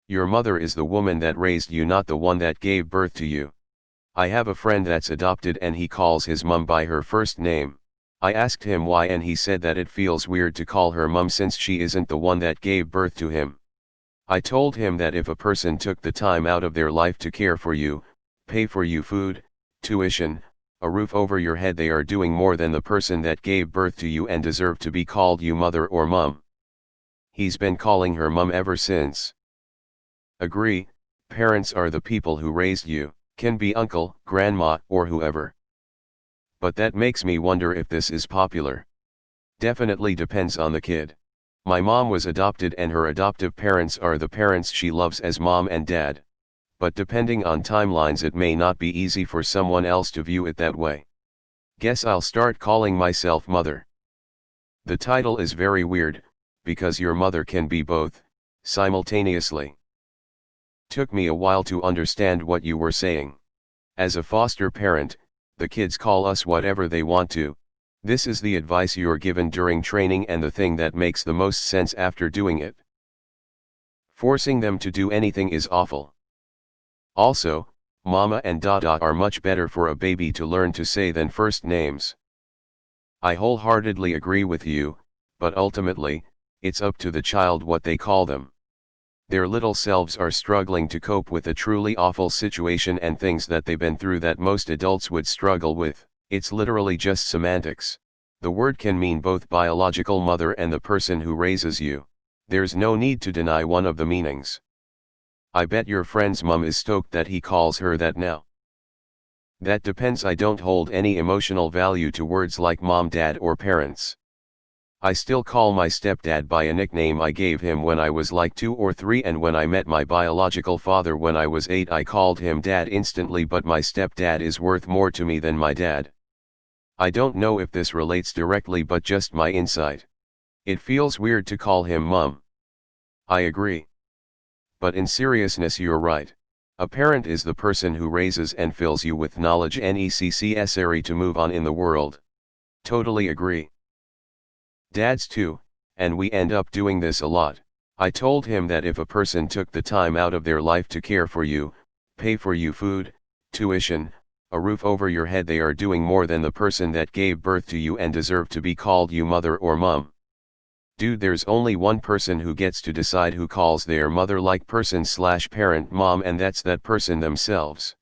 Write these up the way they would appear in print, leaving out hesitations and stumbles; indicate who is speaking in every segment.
Speaker 1: Your mother is the woman that raised you, not the one that gave birth to you. I have a friend that's adopted and he calls his mum by her first name. I asked him why and he said that it feels weird to call her mum since she isn't the one that gave birth to him. I told him that if a person took the time out of their life to care for you, pay for you food, tuition, a roof over your head, they are doing more than the person that gave birth to you and deserve to be called you mother or mum. He's been calling her mum ever since. Agree, parents are the people who raised you, can be uncle, grandma, or whoever. But that makes me wonder if this is popular. Definitely depends on the kid. My mom was adopted and her adoptive parents are the parents she loves as mom and dad. But depending on timelines, it may not be easy for someone else to view it that way. Guess I'll start calling myself mother. The title is very weird, because your mother can be both, simultaneously. Took me a while to understand what you were saying. As a foster parent, the kids call us whatever they want to. This is the advice you're given during training and the thing that makes the most sense after doing it. Forcing them to do anything is awful. Also, mama and dada are much better for a baby to learn to say than first names. I wholeheartedly agree with you, but ultimately, it's up to the child what they call them. Their little selves are struggling to cope with a truly awful situation and things that they've been through that most adults would struggle with. It's literally just semantics. The word can mean both biological mother and the person who raises you. There's no need to deny one of the meanings. I bet your friend's mum is stoked that he calls her that now. That depends. I don't hold any emotional value to words like mom, dad, or parents. I still call my stepdad by a nickname I gave him when I was like 2 or 3, and when I met my biological father when I was 8 I called him dad instantly, but my stepdad is worth more to me than my dad. I don't know if this relates directly, but just my insight. It feels weird to call him mum. I agree. But in seriousness, you're right. A parent is the person who raises and fills you with knowledge necessary to move on in the world. Totally agree. Dads too, and we end up doing this a lot. I told him that if a person took the time out of their life to care for you, pay for you food, tuition, a roof over your head, they are doing more than the person that gave birth to you and deserve to be called you mother or mum. Dude, there's only one person who gets to decide who calls their mother-like person/parent mom, and that's that person themselves.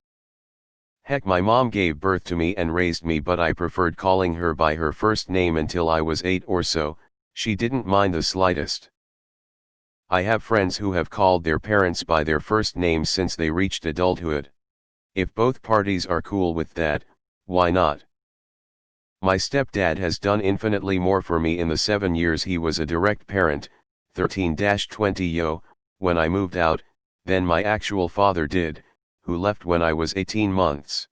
Speaker 1: Heck, my mom gave birth to me and raised me, but I preferred calling her by her first name until I was 8 or so. She didn't mind the slightest. I have friends who have called their parents by their first names since they reached adulthood. If both parties are cool with that, why not? My stepdad has done infinitely more for me in the 7 years he was a direct parent, 13-20 when I moved out, than my actual father did, who left when I was 18 months.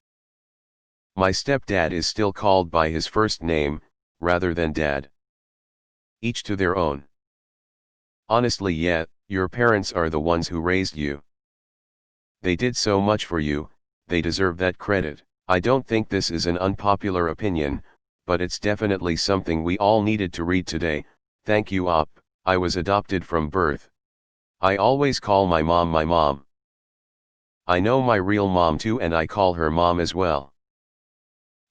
Speaker 1: My stepdad is still called by his first name, rather than dad. Each to their own. Honestly, yeah, your parents are the ones who raised you. They did so much for you, they deserve that credit. I don't think this is an unpopular opinion, but it's definitely something we all needed to read today. Thank you, Op. I was adopted from birth. I always call my mom my mom. I know my real mom too, and I call her mom as well.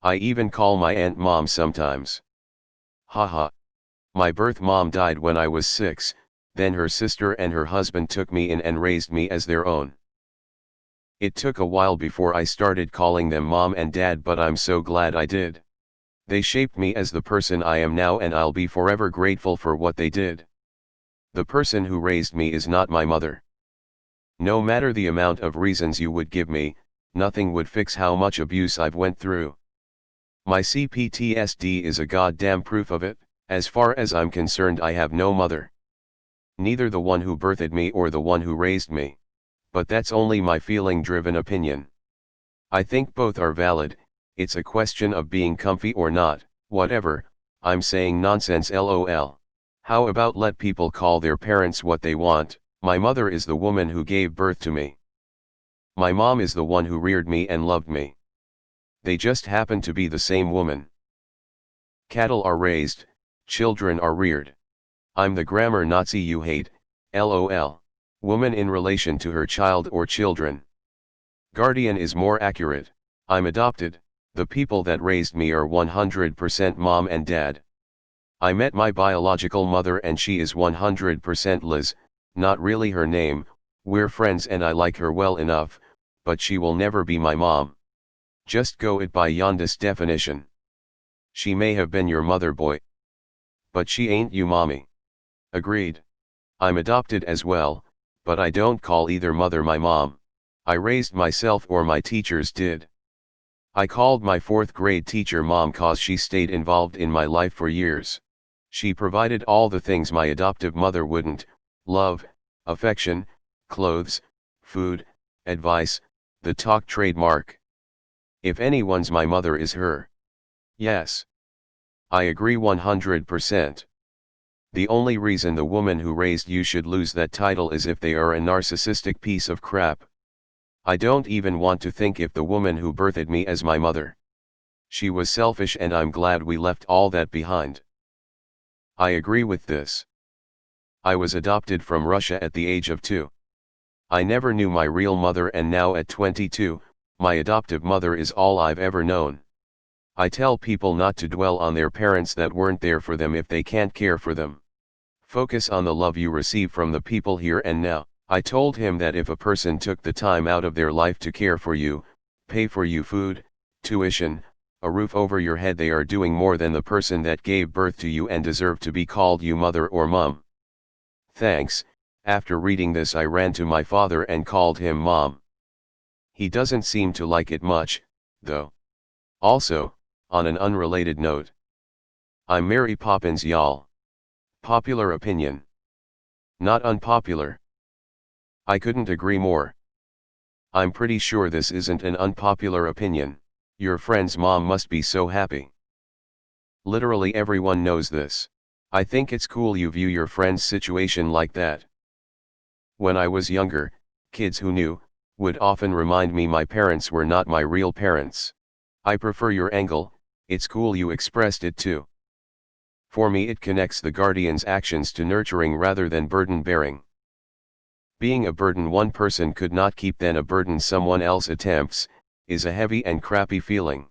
Speaker 1: I even call my aunt mom sometimes. Haha. My birth mom died when I was 6, then her sister and her husband took me in and raised me as their own. It took a while before I started calling them mom and dad, but I'm so glad I did. They shaped me as the person I am now, and I'll be forever grateful for what they did. The person who raised me is not my mother. No matter the amount of reasons you would give me, nothing would fix how much abuse I've went through. My CPTSD is a goddamn proof of it. As far as I'm concerned, I have no mother. Neither the one who birthed me or the one who raised me. But that's only my feeling-driven opinion. I think both are valid. It's a question of being comfy or not. Whatever, I'm saying nonsense lol. How about let people call their parents what they want? My mother is the woman who gave birth to me. My mom is the one who reared me and loved me. They just happen to be the same woman. Cattle are raised, children are reared. I'm the grammar Nazi you hate, lol. Woman in relation to her child or children. Guardian is more accurate. I'm adopted. The people that raised me are 100% mom and dad. I met my biological mother and she is 100% Liz, not really her name, we're friends and I like her well enough, but she will never be my mom. Just go it by Yonda's definition. She may have been your mother boy, but she ain't you mommy. Agreed. I'm adopted as well, but I don't call either mother my mom. I raised myself or my teachers did. I called my 4th grade teacher mom cause she stayed involved in my life for years. She provided all the things my adoptive mother wouldn't: love, affection, clothes, food, advice, the talk trademark. If anyone's my mother is her. Yes. I agree 100%. The only reason the woman who raised you should lose that title is if they are a narcissistic piece of crap. I don't even want to think if the woman who birthed me as my mother. She was selfish and I'm glad we left all that behind. I agree with this. I was adopted from Russia at the age of 2. I never knew my real mother and now at 22, my adoptive mother is all I've ever known. I tell people not to dwell on their parents that weren't there for them if they can't care for them. Focus on the love you receive from the people here and now. I told him that if a person took the time out of their life to care for you, pay for you food, tuition, a roof over your head, they are doing more than the person that gave birth to you and deserve to be called you mother or mom. Thanks. After reading this I ran to my father and called him mom. He doesn't seem to like it much, though. Also, on an unrelated note, I'm Mary Poppins y'all. Popular opinion. Not unpopular. I couldn't agree more. I'm pretty sure this isn't an unpopular opinion. Your friend's mom must be so happy. Literally everyone knows this. I think it's cool you view your friend's situation like that. When I was younger, kids who knew, would often remind me my parents were not my real parents. I prefer your angle, it's cool you expressed it too. For me it connects the guardian's actions to nurturing rather than burden bearing. Being a burden one person could not keep then a burden someone else attempts, is a heavy and crappy feeling.